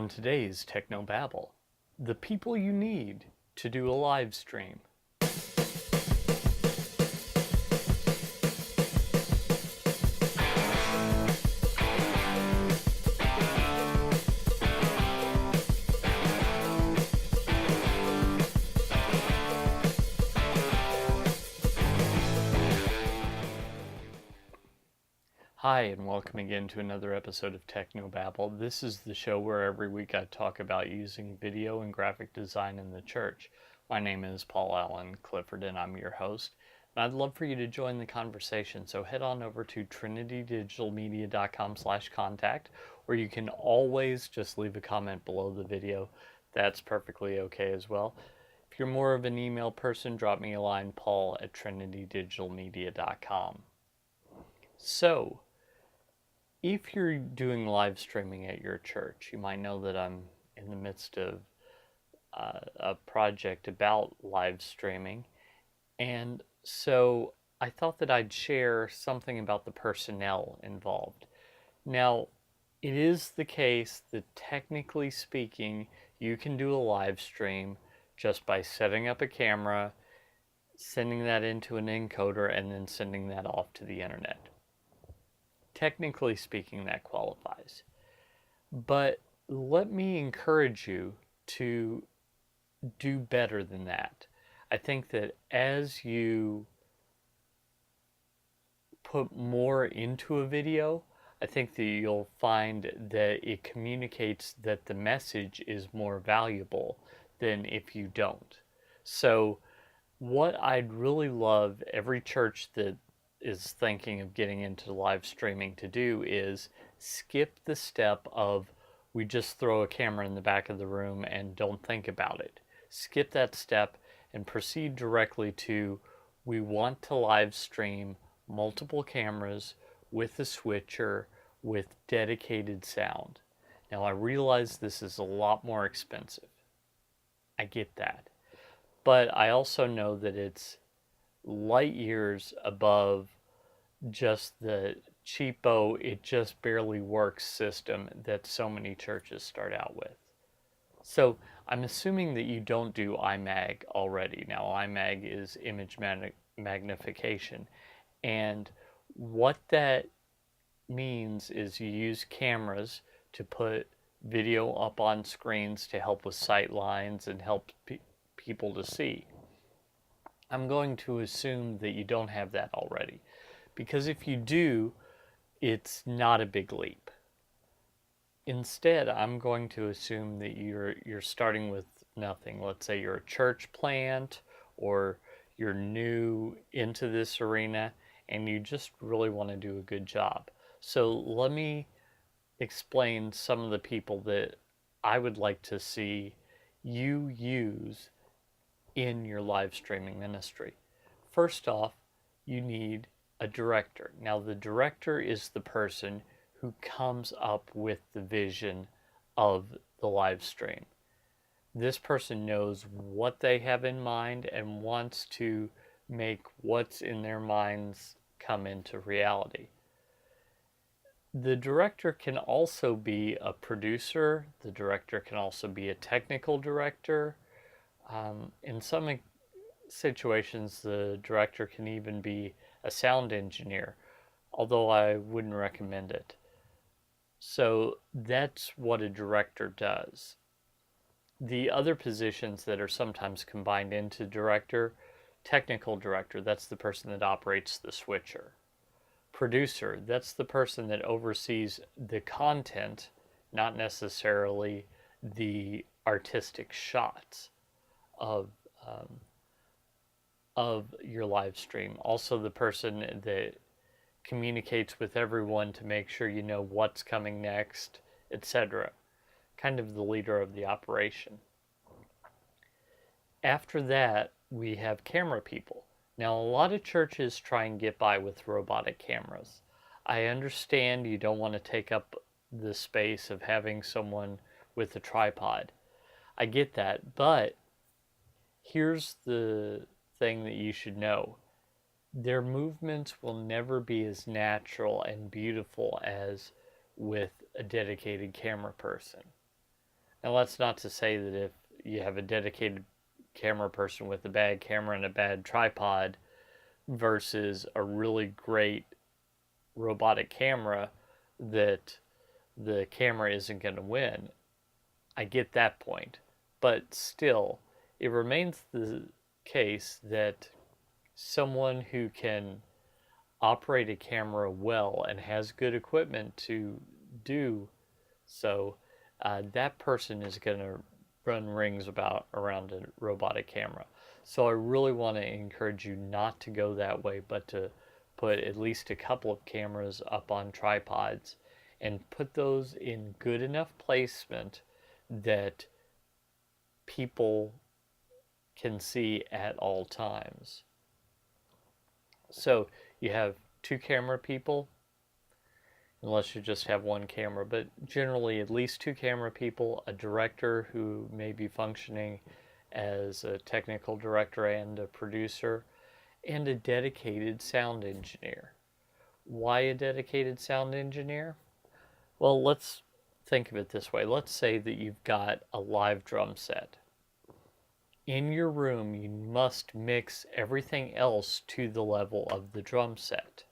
on today's Techno Babble, the people you need to do a live stream. Hi, and welcome again to another episode of Techno Babble. This is the show where every week I talk about using video and graphic design in the church. My name is Paul Allen Clifford, and I'm your host. And I'd love for you to join the conversation, so head on over to trinitydigitalmedia.com/contact, or you can always just leave a comment below the video. That's perfectly okay as well. If you're more of an email person, drop me a line, paul@trinitydigitalmedia.com. So, if you're doing live streaming at your church, you might know that I'm in the midst of a project about live streaming. And so I thought that I'd share something about the personnel involved. Now, it is the case that technically speaking, you can do a live stream just by setting up a camera, sending that into an encoder, and then sending that off to the internet. Technically speaking, that qualifies. But let me encourage you to do better than that. I think that as you put more into a video, I think that you'll find that it communicates that the message is more valuable than if you don't. So what I'd really love every church that is thinking of getting into live streaming to do is skip the step of we just throw a camera in the back of the room and don't think about it. Skip that step and proceed directly to we want to live stream multiple cameras with a switcher with dedicated sound. Now I realize this is a lot more expensive. I get that. But I also know that it's light years above just the cheapo, it just barely works system that so many churches start out with. So I'm assuming that you don't do iMag already. Now iMag is image magnification, and what that means is you use cameras to put video up on screens to help with sight lines and help people to see. I'm going to assume that you don't have that already, because if you do, it's not a big leap. Instead, I'm going to assume that you're starting with nothing. Let's say you're a church plant or you're new into this arena and you just really want to do a good job. So let me explain some of the people that I would like to see you use in your live streaming ministry. First off, you need a director. Now, the director is the person who comes up with the vision of the live stream. This person knows what they have in mind and wants to make what's in their minds come into reality. The director can also be a producer. The director can also be a technical director. In some situations, the director can even be a sound engineer, although I wouldn't recommend it. So that's what a director does. The other positions that are sometimes combined into director, technical director, that's the person that operates the switcher. Producer, that's the person that oversees the content, not necessarily the artistic shots of your live stream. Also the person that communicates with everyone to make sure you know what's coming next, etc. Kind of the leader of the operation. After that, we have camera people. Now, a lot of churches try and get by with robotic cameras. I understand you don't want to take up the space of having someone with a tripod. I get that, but here's the thing that you should know. Their movements will never be as natural and beautiful as with a dedicated camera person. Now, that's not to say that if you have a dedicated camera person with a bad camera and a bad tripod versus a really great robotic camera, that the camera isn't going to win. I get that point. But still, it remains the case that someone who can operate a camera well and has good equipment to do so, that person is going to run rings around a robotic camera. So I really want to encourage you not to go that way, but to put at least a couple of cameras up on tripods and put those in good enough placement that people can see at all times. So you have two camera people, unless you just have one camera, but generally at least two camera people, a director who may be functioning as a technical director and a producer, and a dedicated sound engineer. Why a dedicated sound engineer? Well, let's think of it this way. Let's say that you've got a live drum set. In your room, you must mix everything else to the level of the drum set.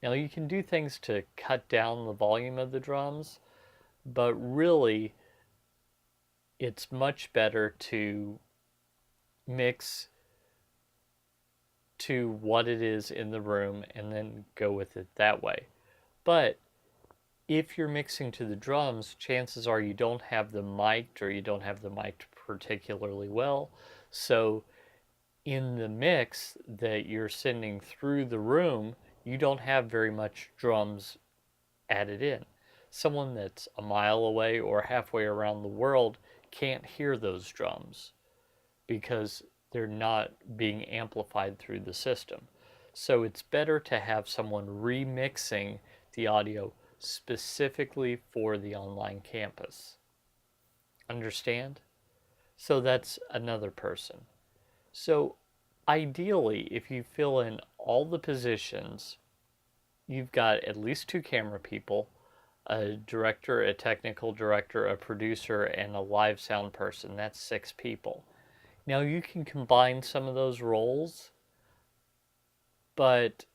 Now, you can do things to cut down the volume of the drums, but really, it's much better to mix to what it is in the room and then go with it that way. But if you're mixing to the drums, chances are you don't have them mic'd, or you don't have them mic'd particularly well. So in the mix that you're sending through the room, you don't have very much drums added in. Someone that's a mile away or halfway around the world can't hear those drums because they're not being amplified through the system. So it's better to have someone remixing the audio specifically for the online campus. Understand? So that's another person. So ideally, if you fill in all the positions, you've got at least two camera people, a director, a technical director, a producer, and a live sound person. That's 6 people. Now you can combine some of those roles, but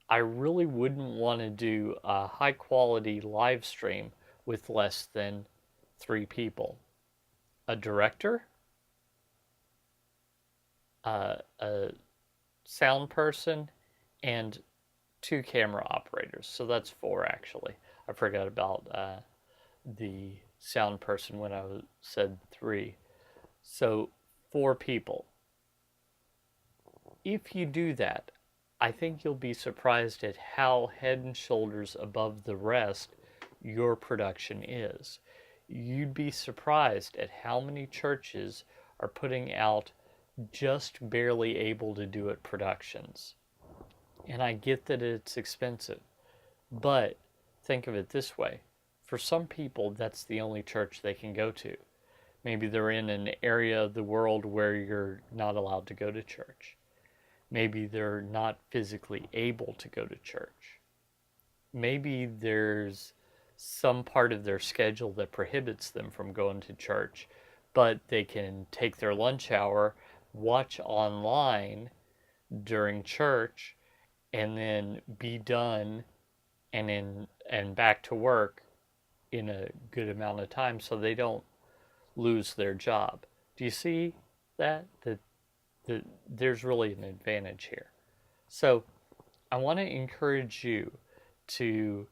I really wouldn't want to do a high quality live stream with less than 3 people. A director, a sound person, and 2 camera operators. So that's 4 actually. I forgot about the sound person when I said 3. So 4 people. If you do that, I think you'll be surprised at how head and shoulders above the rest your production is. You'd be surprised at how many churches are putting out just barely able to do it productions. And I get that it's expensive, but think of it this way. For some people, that's the only church they can go to. Maybe they're in an area of the world where you're not allowed to go to church. Maybe they're not physically able to go to church. Maybe there's some part of their schedule that prohibits them from going to church, but they can take their lunch hour, watch online during church, and then be done and back to work in a good amount of time so they don't lose their job. Do you see that? That there's really an advantage here. So I want to encourage you to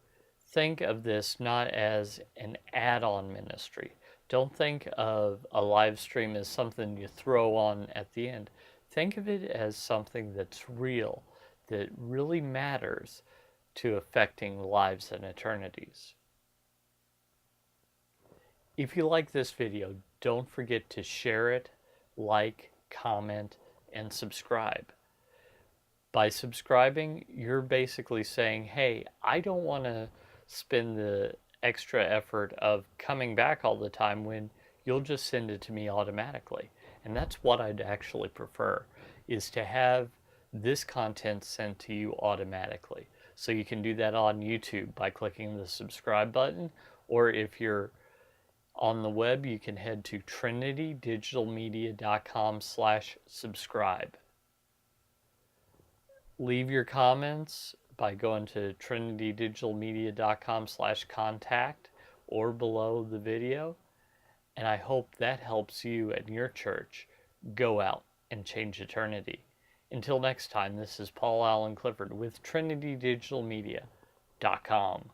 think of this not as an add-on ministry. Don't think of a live stream as something you throw on at the end. Think of it as something that's real, that really matters to affecting lives and eternities. If you like this video, don't forget to share it, like, comment, and subscribe. By subscribing, you're basically saying, hey, I don't want to spend the extra effort of coming back all the time when you'll just send it to me automatically. And that's what I'd actually prefer, is to have this content sent to you automatically. So you can do that on YouTube by clicking the subscribe button, or if you're On the web, you can head to trinitydigitalmedia.com/subscribe. Leave your comments by going to trinitydigitalmedia.com/contact or below the video. And I hope that helps you and your church go out and change eternity. Until next time, this is Paul Allen Clifford with trinitydigitalmedia.com.